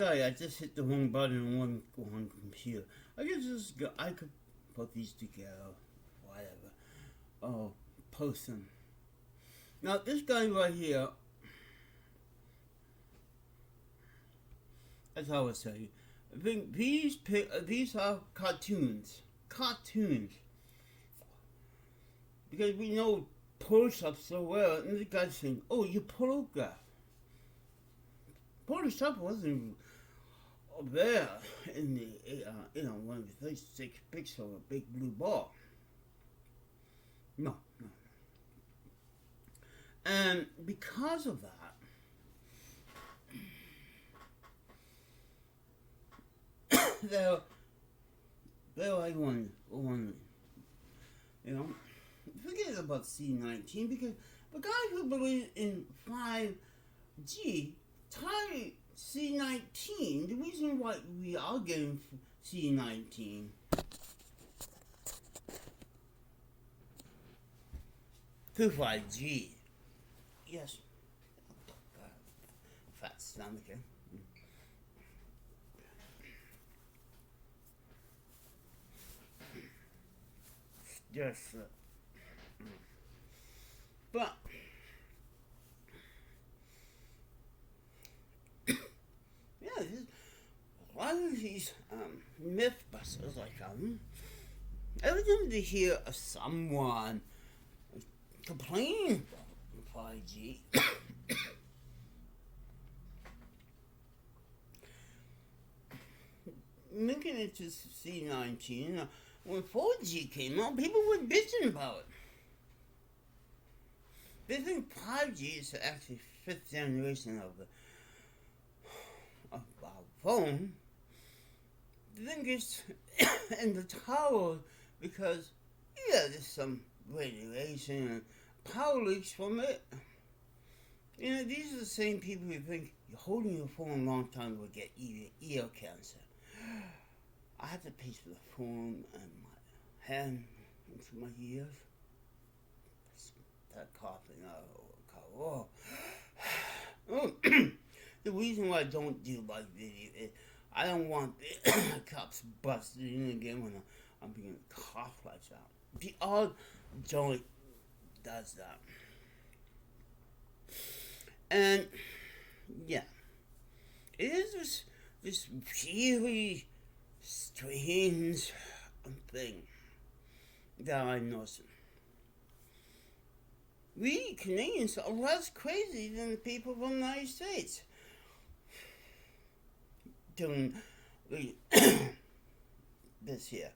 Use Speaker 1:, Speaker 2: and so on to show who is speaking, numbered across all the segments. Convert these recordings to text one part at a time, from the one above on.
Speaker 1: Sorry, I just hit the wrong button on one computer. I could put these together, whatever. Oh, post them. Now this guy right here, as I was saying, I think these are cartoons, because we know push-ups so well, and this guy's saying, "Oh, you pull-up." Push-up wasn't there in the one of the 36 pixel big blue ball. No. And because of that, they're like one, forget about C19, because the guy who believes in 5G tied C19. The reason why we are getting C19 to 5G. Yes. Fat stomach, eh? Yes. But yeah, a lot of these mythbusters like every time they hear of someone complaining about 5G, making it to C19, when 4G came out, people were bitching about it. They think 5G is actually fifth generation of our phone. They think it's in the tower because, there's some radiation and power leaks from it. These are the same people who think you're holding your phone a long time will get ear cancer. I had to piece the phone and my hand into my ears. That coughing the reason why I don't do like video is I don't want the cops busted in again when I'm beginning to cough like that. The odd joint does that. And yeah, it is this really strange thing that I noticed. We Canadians are less crazy than the people from the United States. Doing this year.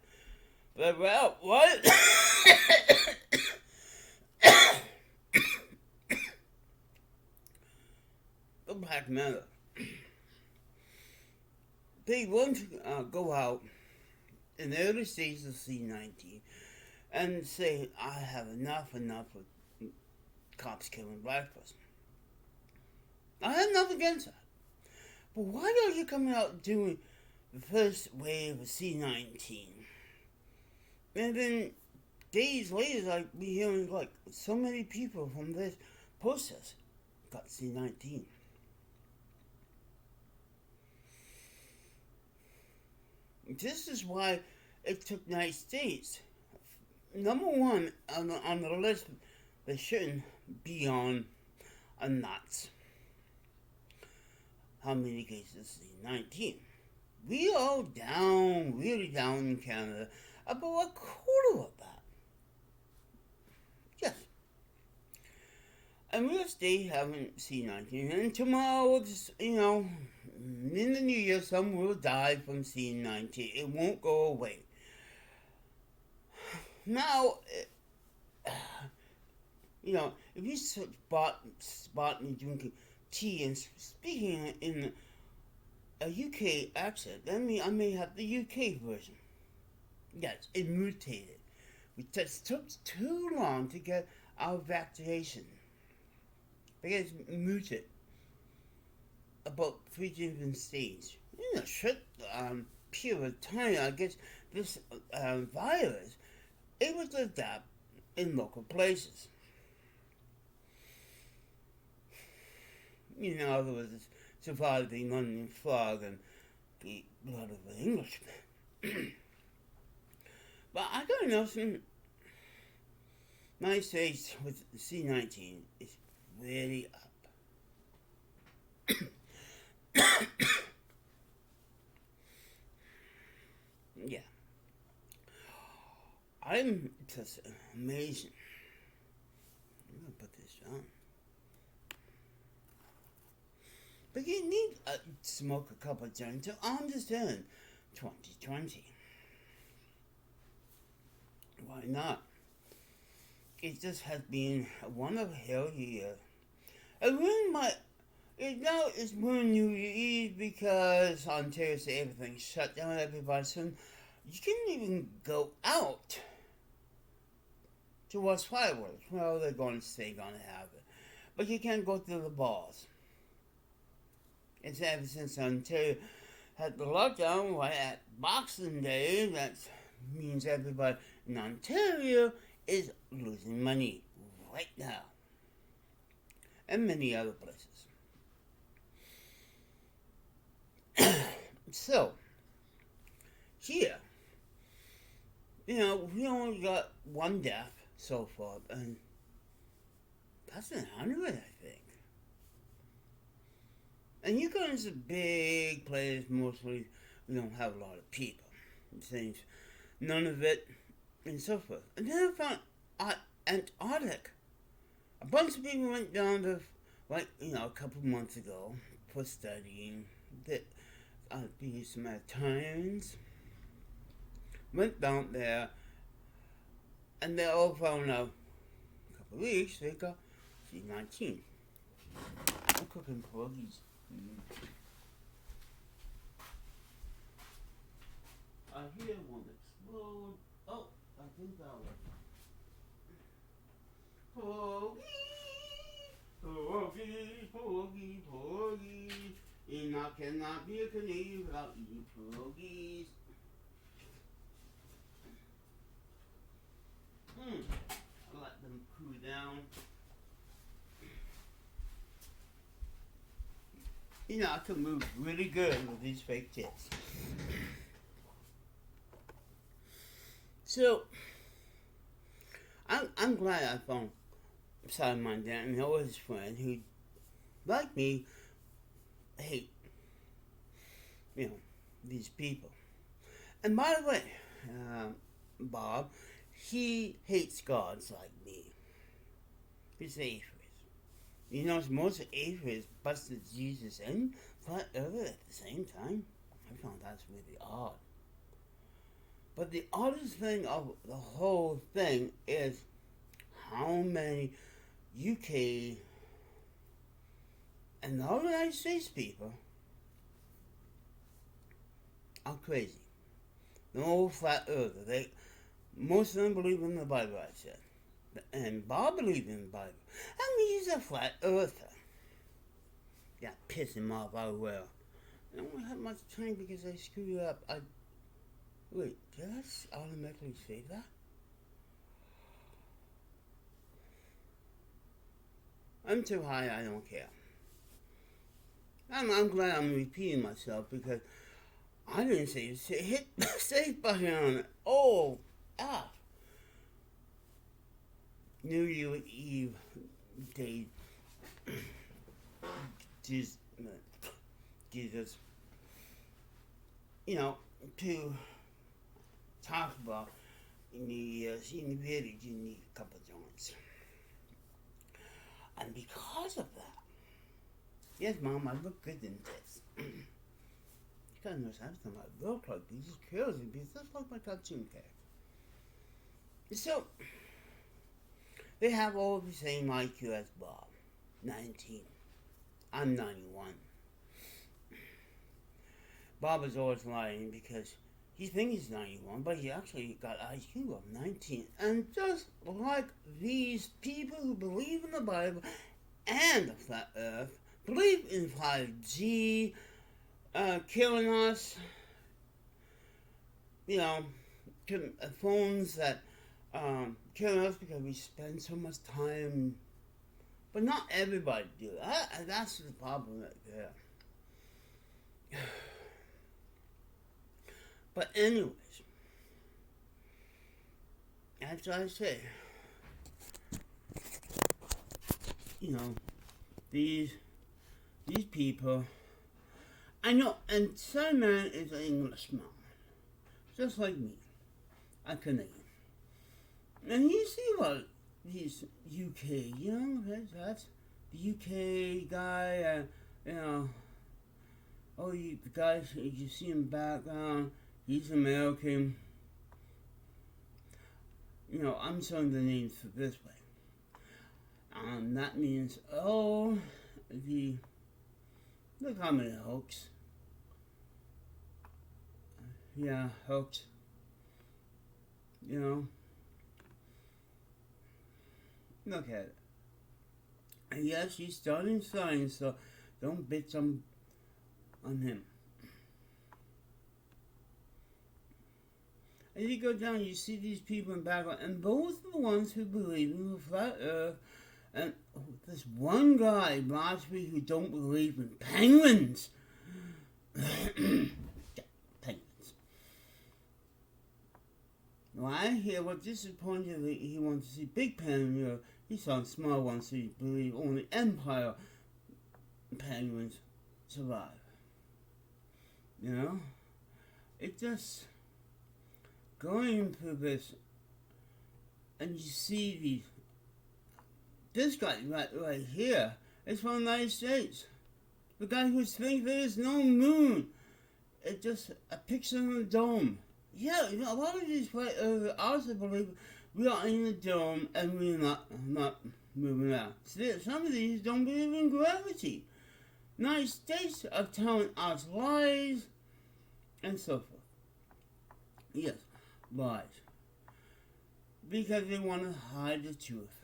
Speaker 1: But well, what? The Black Matter. They want to go out in the early stages of C19 and say, I have enough of cops killing black person. I have nothing against that. But why are you coming out doing the first wave of C19? And then days later, like, we hearing like so many people from this process got C19. This is why it took United States. Number one on the list, they shouldn't be on a nuts. How many cases? 19. We are down, really down in Canada, about a quarter of that. Yes. And we'll stay having C19. And tomorrow, in the new year, some will die from C19. It won't go away. Now, if you spot me drinking tea and speaking in a UK accent, that means I may have the UK version. Yes, it mutated. It just took too long to get our vaccination. Because it muted about 3 different stages. In a short period of time, I guess this virus, it was adapt in local places. There was survive the London fog and the blood of an Englishman. But I gotta know some. United States with C-19 is really up. Yeah. I'm just amazing. I'm gonna put this down. But you need to smoke a couple of joints to understand 2020. Why not? It just has been a wonderful hell year. It's ruined New Year's Eve because Ontario said everything's shut down. Everybody soon. You can't even go out to watch fireworks. Well, they're going to say gonna have it, but you can't go to the bars. It's ever since Ontario had the lockdown right at Boxing Day. That means everybody in Ontario is losing money right now, and many other places. So, here, we only got one death so far, and that's 100, I think. And you go into big places, mostly we don't have a lot of people. It seems none of it, and so forth. And then I found Antarctic. A bunch of people went down to, a couple of months ago for studying. Be some Italians went down there, and they all found out a couple of weeks they got C-19. I'm cooking pierogies. I hear one explode. Oh, I think that was pierogi. And I cannot be a Canadian without eating pierogies. I let them cool down. I can move really good with these fake tits. So, I'm glad I found Simon Dan, and his friend who, like me, hate, these people. And by the way, Bob, he hates gods like me. He's atheist. Most atheists busted Jesus and flat earth at the same time. I found that's really odd. But the oddest thing of the whole thing is how many UK and the United States people are crazy. The old flat earther. Most of them believe in the Bible, I said. And Bob believes in the Bible. He's a flat earther. Yeah, piss him off, I will. I don't have much time because I screwed up. Wait, did I automatically say that? I'm too high, I don't care. I'm glad I'm repeating myself because I didn't hit the save button on it. Oh, New Year's Eve day. Jesus. To talk about New Year's, you really do need a couple of joints. And because of that, yes, Mom, I look good in this. You gotta know something like look like these curls and these just like my cartoon character. So they have all the same IQ as Bob. 19. I'm 91. Bob is always lying because he thinks he's 91, but he actually got IQ of 19. And just like these people who believe in the Bible and the flat earth, believe in 5G, killing us, phones that kill us because we spend so much time. But not everybody do that. That's the problem right there. But anyways, as I say, you know, these people, I know, and Simon is an Englishman, just like me, a Canadian. And you see what these UK, that's the UK guy, the guy, you see in the background, he's American. I'm saying the names for this way. That means, the common hoax. Yeah, hoax. Look at it. And yes, he's studying science, so don't bitch on him. As you go down, you see these people in the background, and those are the ones who believe in the flat earth. And this one guy last week who don't believe in penguins. Penguins. Well, I hear what disappointed he wants to see big penguins. He saw small ones, so he believe only empire penguins survive. It just going through this, and you see this guy right here is from the United States. The guy who thinks there is no moon. It's just a picture of a dome. Yeah, a lot of these also believe we are in a dome and we're not moving out. Some of these don't believe in gravity. United States are telling us lies and so forth. Yes, lies. Because they want to hide the truth.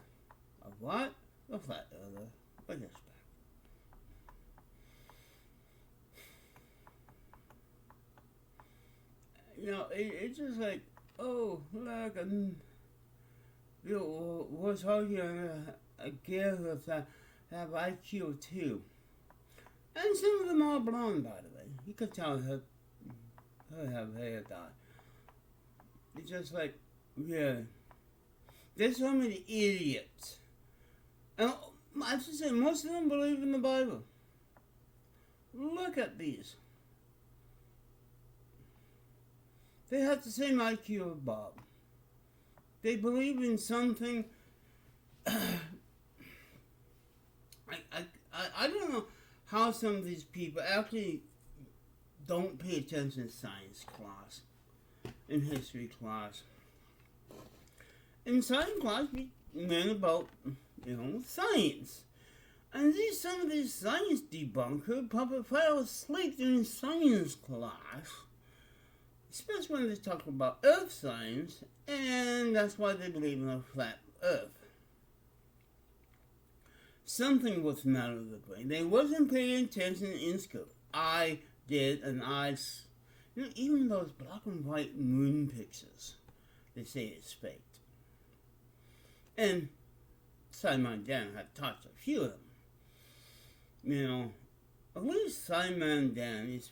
Speaker 1: Of what? The flat earther. I guess back. It's just like, oh, look, we're talking a girl that have IQ too. And some of them are blonde, by the way. You could tell her have hair dye. It's just like, yeah. There's so many idiots. And I should say, most of them believe in the Bible. Look at these. They have the same IQ of Bob. They believe in something. I don't know how some of these people actually don't pay attention in science class, in history class. In science class, we learn about, science. And some of these science debunkers probably fell asleep during science class. Especially when they talk about earth science, and that's why they believe in a flat earth. Something was the matter with the brain. They wasn't paying attention in school. I did, and even those black and white moon pictures, they say it's faked. And Simon Dan had touched a few of them. At least Simon Dan is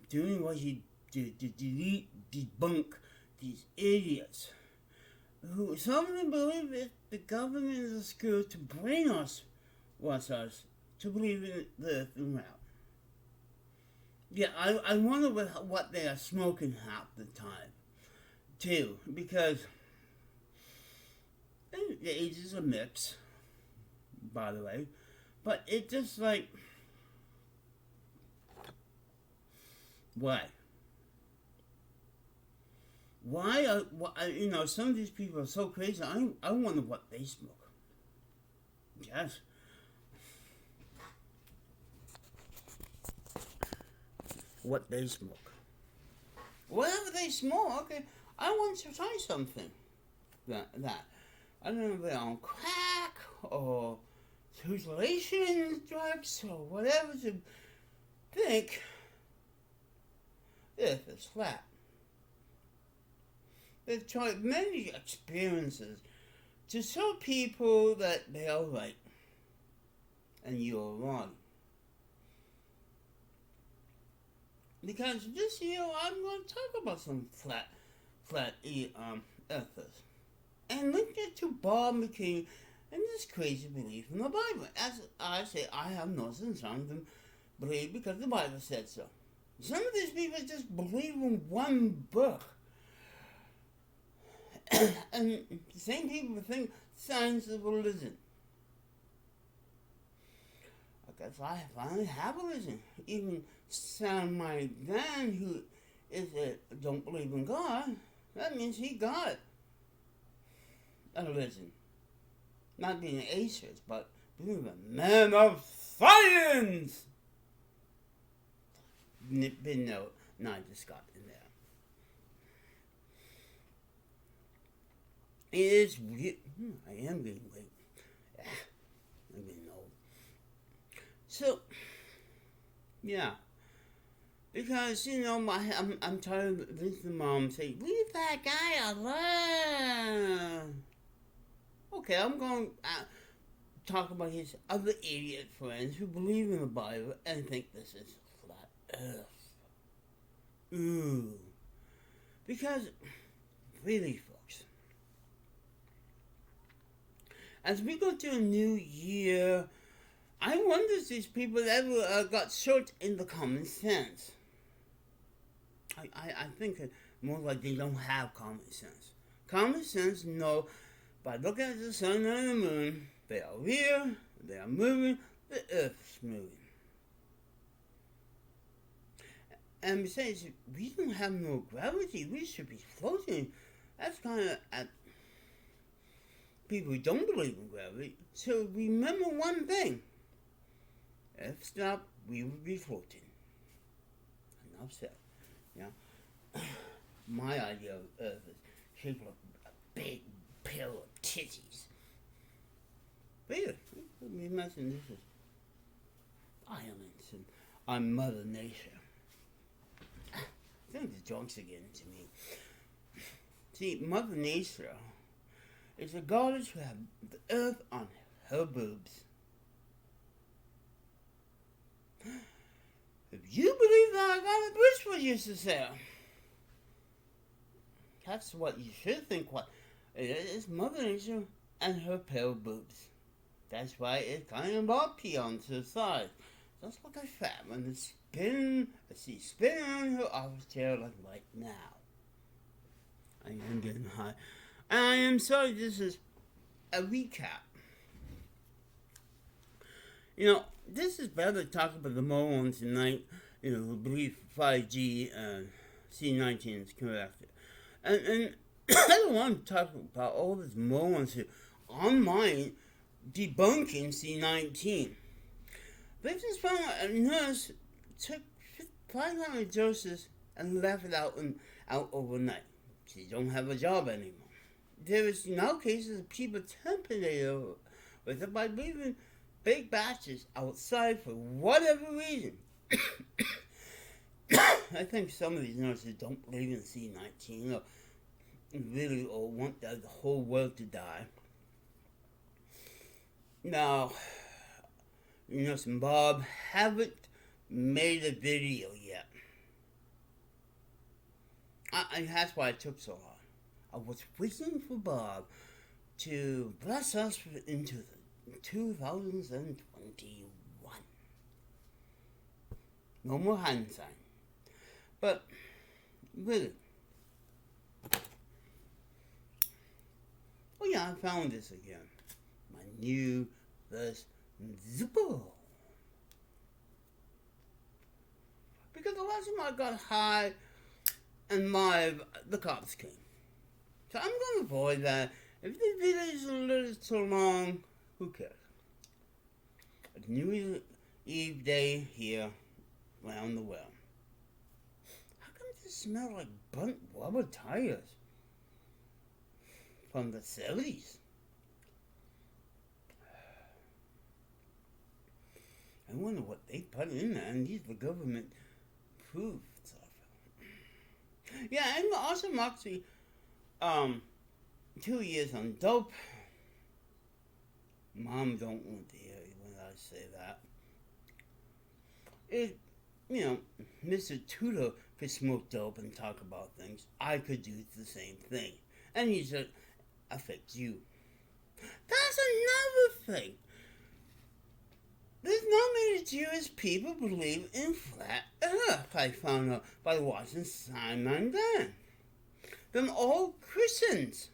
Speaker 1: doing what he to debunk these idiots who some of them believe that the government is a school to brainwash us to believe in the earth and round. Yeah, I wonder what they are smoking half the time too, because the age is a mix, by the way, but it just like, why? Some of these people are so crazy. I wonder what they smoke. Yes. What they smoke. Whatever they smoke, okay. I want to try something. That. I don't know if they're on crack or hallucination drugs or whatever to think if it's flat. They've tried many experiences to show people that they are right and you are wrong. because this year I'm going to talk about some flat earthers. And link it to Bob McKee and this crazy belief in the Bible. As I say, I have no sense of them believe because the Bible said so. Some of these people just believe in one book. And the same people think science is religion. I guess I finally have a religion. Even my dad, who don't believe in God, that means he got a religion. Not being an atheist, but being a man of science. Been no, neither Scott in there. It is weird. I am getting late. I'm getting old. So, yeah. Because, I'm tired of listening to mom say, leave that guy alone. Okay, I'm going to talk about his other idiot friends who believe in the Bible and think this is flat earth. Ooh. Because, really, folks, as we go to a new year, I wonder if these people ever got short in the common sense. I think more like they don't have common sense. Common sense, no. By looking at the sun and the moon, they are real, they are moving, the earth is moving. And besides, we don't have no gravity, we should be floating. That's kind of at people who don't believe in gravity. So remember one thing. If stopped, we would be floating. Enough said. Yeah. My idea of Earth is shaped like a big pair of titties. But yeah, let me imagine this is islands and I'm Mother Nature. I think the joke's are getting to me. See, Mother Nature is a goddess who has the earth on her boobs. If you believe that, I got a bridge for you to sell. That's what you should think. What it is, Mother Nature and her pale boobs. That's why it's kind of bumpy on the side. Just like a fat one that's spinning. She's spinning on her office chair like right now. I am getting high. And I am sorry, this is a recap. This is better to talk about the morons tonight, who believe 5G and C-19 is correct. And I don't want to talk about all these morons who online debunking C-19. They just found out a nurse took 500 doses and left it out overnight. She don't have a job anymore. There is now cases of people temperated with it by leaving big batches outside for whatever reason. I think some of these nurses don't believe in C-19 or want the whole world to die. Now, some Bob haven't made a video yet. And that's why it took so long. I was waiting for Bob to bless us into the 2021. No more hand sign. But, really. Oh yeah, I found this again. My new first Zippo. Because the last time I got high and the cops came. So I'm going to avoid that. If this video is a little too long, who cares? It's New Eve Day here around the world. How come this smell like burnt rubber tires? From the 70s. I wonder what they put in there, and these are the government proof stuff. Yeah, and also Moxie, 2 years on dope. Mom don't want to hear you when I say that. you know, Mr. Tudor could smoke dope and talk about things, I could do the same thing. And he said, affect you. That's another thing. There's not many Jewish people believe in flat earth, I found out by watching Simon Dan. They're all Christians.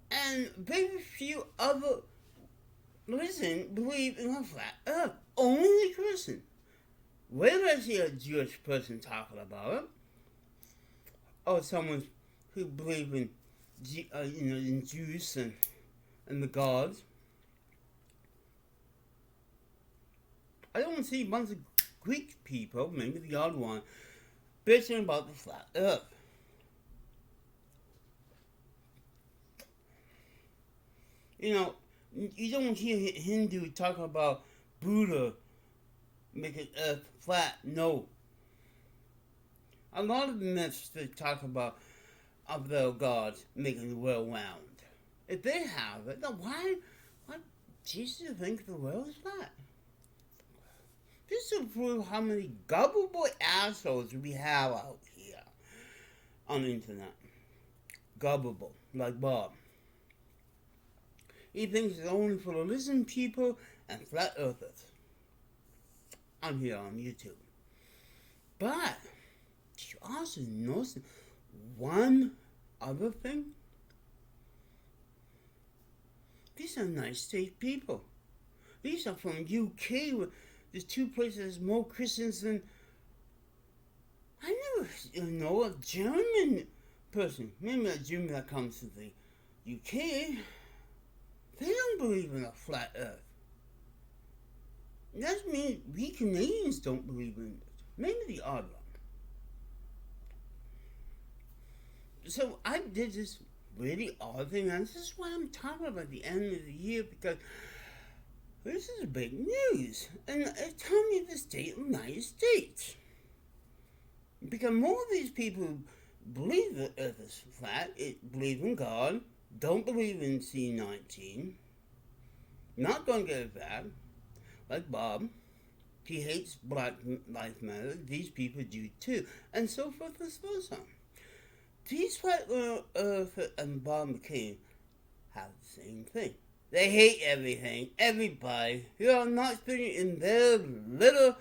Speaker 1: And very few other religions believe in a flat earth. Only Christian. Where did I see a Jewish person talking about it? Or someone who believes in, in Jews and the gods. I don't see a bunch of Greek people, maybe the odd one, bitching about the flat earth. You know, you don't hear Hindu talking about Buddha making earth flat. No. A lot of the myths they talk about of their gods making the world round. If they have it, then why Jesus think the world is flat? This will prove how many gullible assholes we have out here on the internet. Gullible, like Bob. He thinks it's only for the listen people and flat earthers. I'm here on YouTube. But, did you also notice one other thing? These are nice state people. These are from UK. There's two places more Christians than I never know a German person. Maybe a German that comes to the UK. They don't believe in a flat earth. That means we Canadians don't believe in it. Maybe the odd one. So I did this really odd thing, and this is why I'm talking about the end of the year, because this is big news. And tell me the state of the United States. Because more of these people believe the earth is flat, believe in God, don't believe in C-19, not going to get it back, like Bob. He hates Black Lives Matter. These people do too. And so forth and so on. These flat earth and Bob McCain have the same thing. They hate everything, everybody. You are not fitting in their little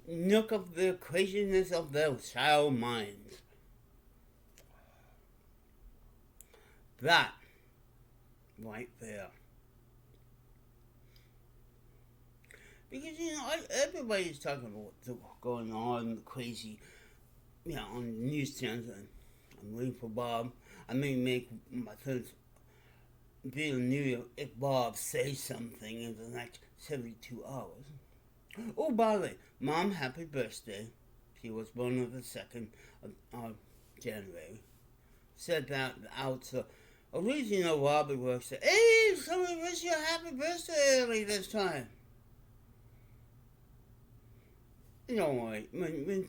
Speaker 1: nook of the craziness of their child minds. That right there. Because, everybody's talking about what's going on, the crazy, on the news channels. I'm waiting for Bob. I may make my third video New Year if Bob says something in the next 72 hours. Oh, by the way, Mom, happy birthday. She was born on the 2nd of January. Said that out, so at least Robbie works said, hey, somebody wish you a happy birthday early this time. When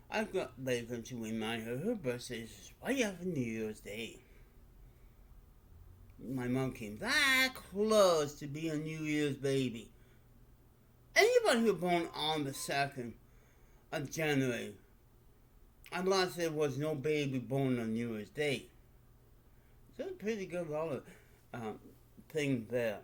Speaker 1: I've got later to remind her birthday is right after New Year's Day. My mom came that close to being a New Year's baby. Anybody who was born on the 2nd of January, unless there was no baby born on New Year's Day. It's a pretty good thing there.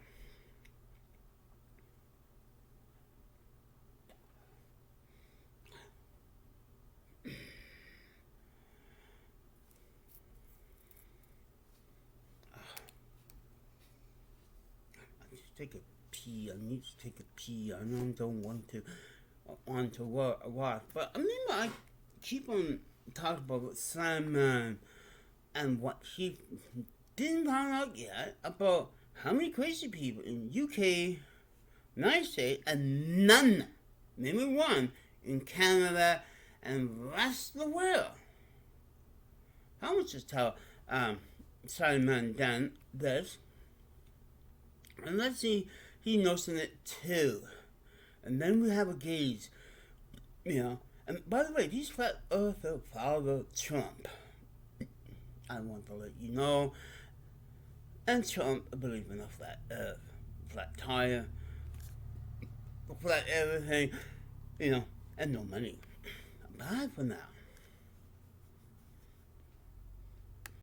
Speaker 1: Take a pee. I need to take a pee. I don't want to watch, but I keep on talking about Simon and what he didn't find out yet about how many crazy people in UK, United States, and none, maybe one, in Canada and the rest of the world. How much is tell Simon done this? And let's see, he knows it too. And then we have a gaze, And by the way, these flat earthers follow Trump. I want to let you know. And Trump believes in a flat earth, flat tire. collect everything, and no money. Bye for now.